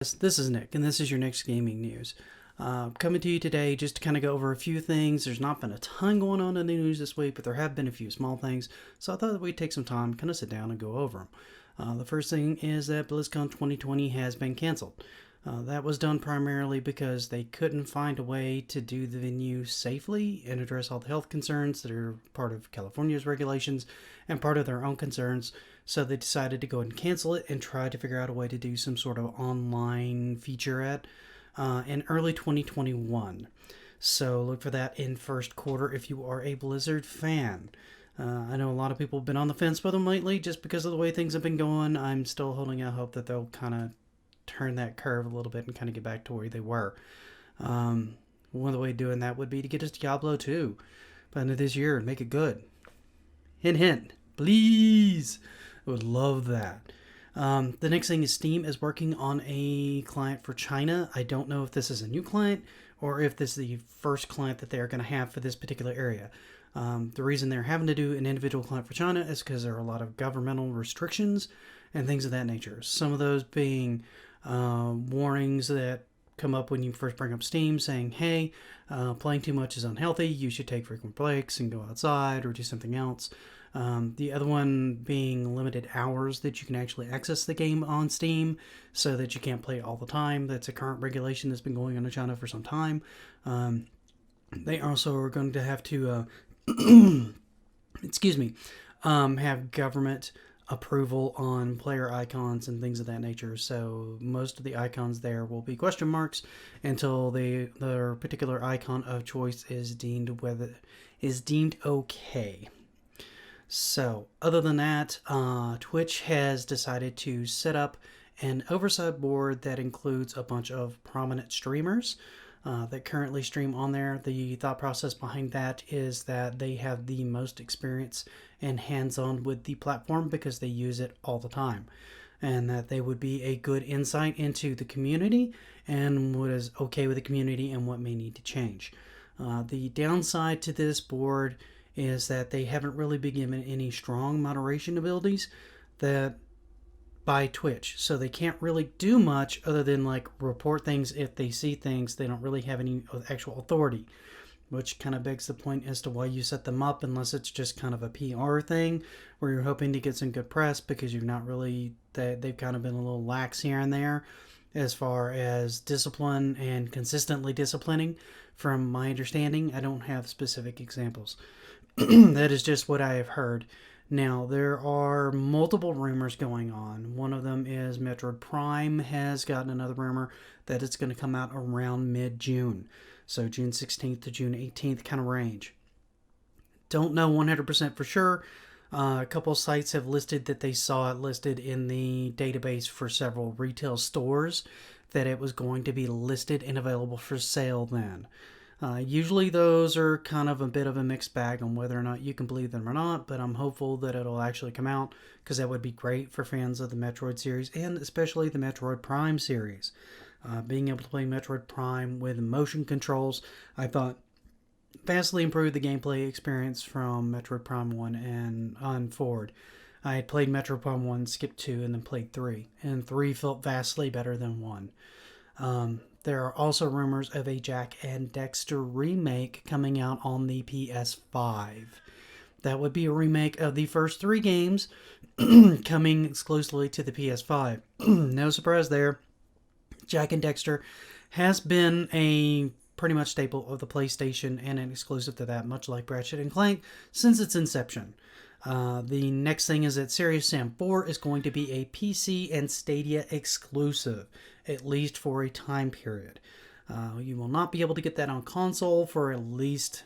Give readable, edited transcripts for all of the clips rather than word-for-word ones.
This is Nick, and this is your next gaming news. Coming to you today just to kind of go over a few things. There's not been a ton going on in the news this week, but there have been a few small things, so I thought that we'd take some time, kind of sit down and go over them. The first thing is that Blizzcon 2020 has been canceled. That was done primarily because they couldn't find a way to do the venue safely and address all the health concerns that are part of California's regulations and part of their own concerns. So they decided to go ahead and cancel it and try to figure out a way to do some sort of online featurette in early 2021. So look for that in first quarter if you are a Blizzard fan. I know a lot of people have been on the fence with them lately just because of the way things have been going. I'm still holding out hope that they'll kind of turn that curve a little bit and kind of get back to where they were. One of the ways of doing that would be to get us Diablo 2 by the end of this year and make it good. Hint, hint. Please. I would love that. The next thing is Steam is working on a client for China. I don't know if this is a new client or if this is the first client that they're going to have for this particular area. The reason they're having to do an individual client for China is because there are a lot of governmental restrictions and things of that nature. Some of those being warnings that come up when you first bring up Steam saying, hey, playing too much is unhealthy. You should take frequent breaks and go outside or do something else. The other one being limited hours that you can actually access the game on Steam so that you can't play it all the time. That's a current regulation that's been going on in China for some time. They also are going to have to, have government approval on player icons and things of that nature. So most of the icons there will be question marks until their particular icon of choice is deemed okay. So, other than that, Twitch has decided to set up an oversight board that includes a bunch of prominent streamers that currently stream on there. The thought process behind that is that they have the most experience and hands-on with the platform because they use it all the time. And that they would be a good insight into the community and what is okay with the community and what may need to change. The downside to this board is that they haven't really been given any strong moderation abilities that by Twitch. So they can't really do much other than like report things if they see things. They don't really have any actual authority, which kind of begs the point as to why you set them up unless it's just kind of a PR thing where you're hoping to get some good press because you're not really, they've kind of been a little lax here and there as far as discipline and consistently disciplining. From my understanding, I don't have specific examples. That is just what I have heard. Now, there are multiple rumors going on. One of them is Metroid Prime has gotten another rumor that it's going to come out around mid-June. So June 16th to June 18th kind of range. Don't know 100% for sure. A couple sites have listed that they saw it listed in the database for several retail stores that it was going to be listed and available for sale then. Usually those are kind of a bit of a mixed bag on whether or not you can believe them or not, but I'm hopeful that it'll actually come out because that would be great for fans of the Metroid series and especially the Metroid Prime series. Being able to play Metroid Prime with motion controls, I thought vastly improved the gameplay experience from Metroid Prime 1 and on forward. I had played Metroid Prime 1, skipped 2, and then played 3, and 3 felt vastly better than 1. There are also rumors of a Jak and Dexter remake coming out on the PS5. That would be a remake of the first 3 games coming exclusively to the PS5. No surprise there. Jak and Dexter has been a pretty much staple of the PlayStation and an exclusive to that, much like Ratchet and Clank, since its inception. The next thing is that Serious Sam 4 is going to be a PC and Stadia exclusive, at least for a time period. You will not be able to get that on console for at least,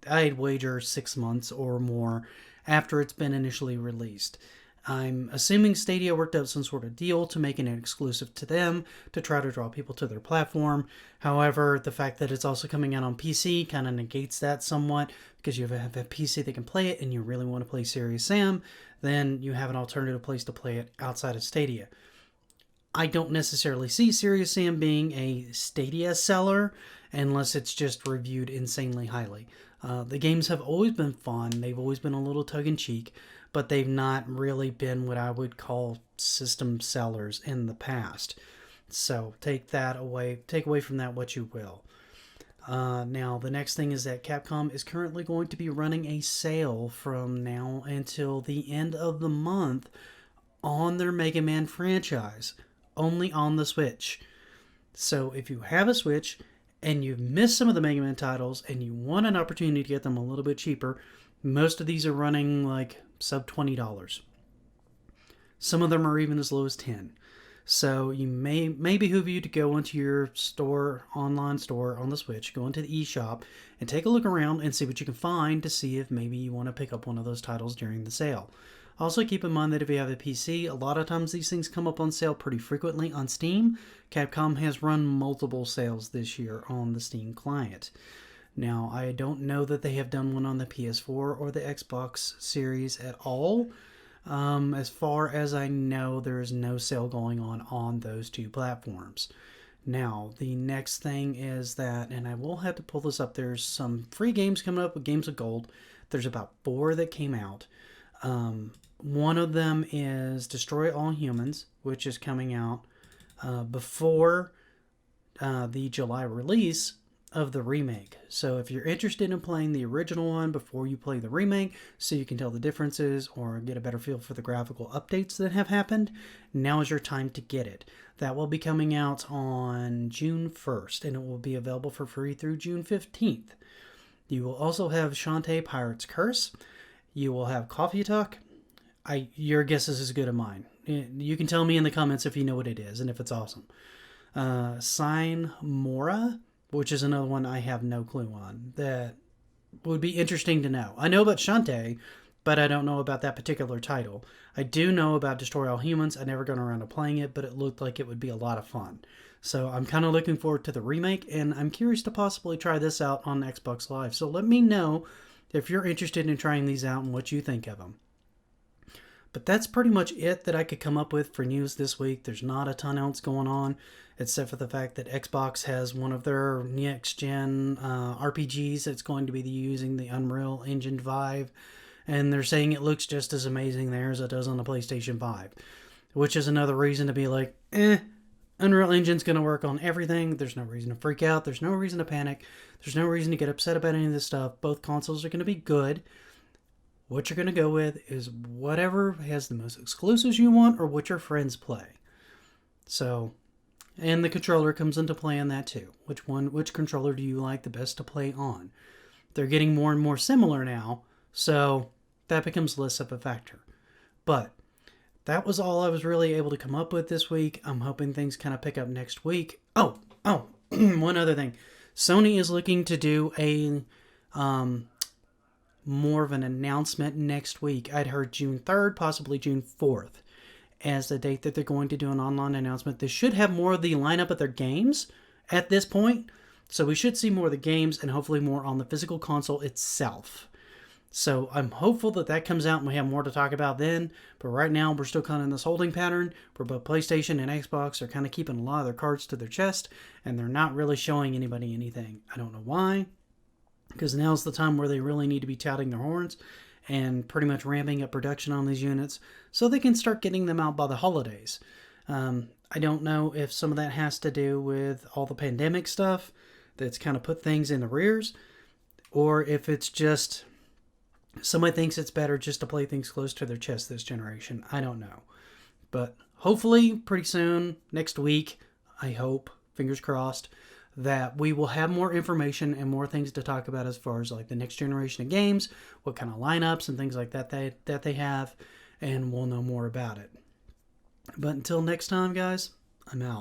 I'd wager 6 months or more after it's been initially released. I'm assuming Stadia worked out some sort of deal to making it exclusive to them to try to draw people to their platform. However, the fact that it's also coming out on PC kind of negates that somewhat because you have a PC that can play it and you really want to play Serious Sam, then you have an alternative place to play it outside of Stadia. I don't necessarily see Serious Sam being a Stadia seller unless it's just reviewed insanely highly. The games have always been fun. They've always been a little tongue-in-cheek, but they've not really been what I would call system sellers in the past. So take away from that what you will. Now, the next thing is that Capcom is currently going to be running a sale from now until the end of the month on their Mega Man franchise, only on the Switch. So if you have a Switch and you've missed some of the Mega Man titles and you want an opportunity to get them a little bit cheaper, most of these are running like sub $20. Some of them are even as low as $10. So you may behoove you to go into your store, online store on the Switch, go into the eShop, and take a look around and see what you can find to see if maybe you want to pick up one of those titles during the sale. Also keep in mind that if you have a PC, a lot of times these things come up on sale pretty frequently on Steam. Capcom has run multiple sales this year on the Steam client. Now, I don't know that they have done one on the PS4 or the Xbox Series at all. As far as I know, there is no sale going on those two platforms. Now, the next thing is that, and I will have to pull this up, there's some free games coming up with Games of Gold. There's about 4 that came out. One of them is Destroy All Humans, which is coming out before the July release of the remake. So if you're interested in playing the original one before you play the remake, so you can tell the differences or get a better feel for the graphical updates that have happened, now is your time to get it. That will be coming out on June 1st, and it will be available for free through June 15th. You will also have Shantae Pirate's Curse. You will have Coffee Talk. Your guess is as good as mine. You can tell me in the comments if you know what it is and if it's awesome. Sign Mora, which is another one I have no clue on. That would be interesting to know. I know about Shantae, but I don't know about that particular title. I do know about Destroy All Humans. I never got around to playing it, but it looked like it would be a lot of fun. So I'm kind of looking forward to the remake, and I'm curious to possibly try this out on Xbox Live. So let me know if you're interested in trying these out and what you think of them. But that's pretty much it that I could come up with for news this week. There's not a ton else going on, except for the fact that Xbox has one of their next-gen RPGs that's going to be using the Unreal Engine 5, and they're saying it looks just as amazing there as it does on the PlayStation 5, which is another reason to be like, Unreal Engine's going to work on everything. There's no reason to freak out. There's no reason to panic. There's no reason to get upset about any of this stuff. Both consoles are going to be good. What you're going to go with is whatever has the most exclusives you want or what your friends play. So, and the controller comes into play on that too. Which controller do you like the best to play on? They're getting more and more similar now, so that becomes less of a factor. But that was all I was really able to come up with this week. I'm hoping things kind of pick up next week. Oh, one other thing. Sony is looking to do a more of an announcement next week. I'd heard June 3rd, possibly June 4th, as the date that they're going to do an online announcement. They should have more of the lineup of their games at this point. So we should see more of the games and hopefully more on the physical console itself. So I'm hopeful that that comes out and we have more to talk about then. But right now we're still kind of in this holding pattern where both PlayStation and Xbox are kind of keeping a lot of their cards to their chest and they're not really showing anybody anything. I don't know why. Because now's the time where they really need to be touting their horns and pretty much ramping up production on these units so they can start getting them out by the holidays. I don't know if some of that has to do with all the pandemic stuff that's kind of put things in the rears, or if it's just somebody thinks it's better just to play things close to their chest this generation. I don't know. But hopefully pretty soon, next week, I hope, fingers crossed, that we will have more information and more things to talk about as far as like the next generation of games, what kind of lineups and things like that they have, and we'll know more about it. But until next time, guys, I'm out.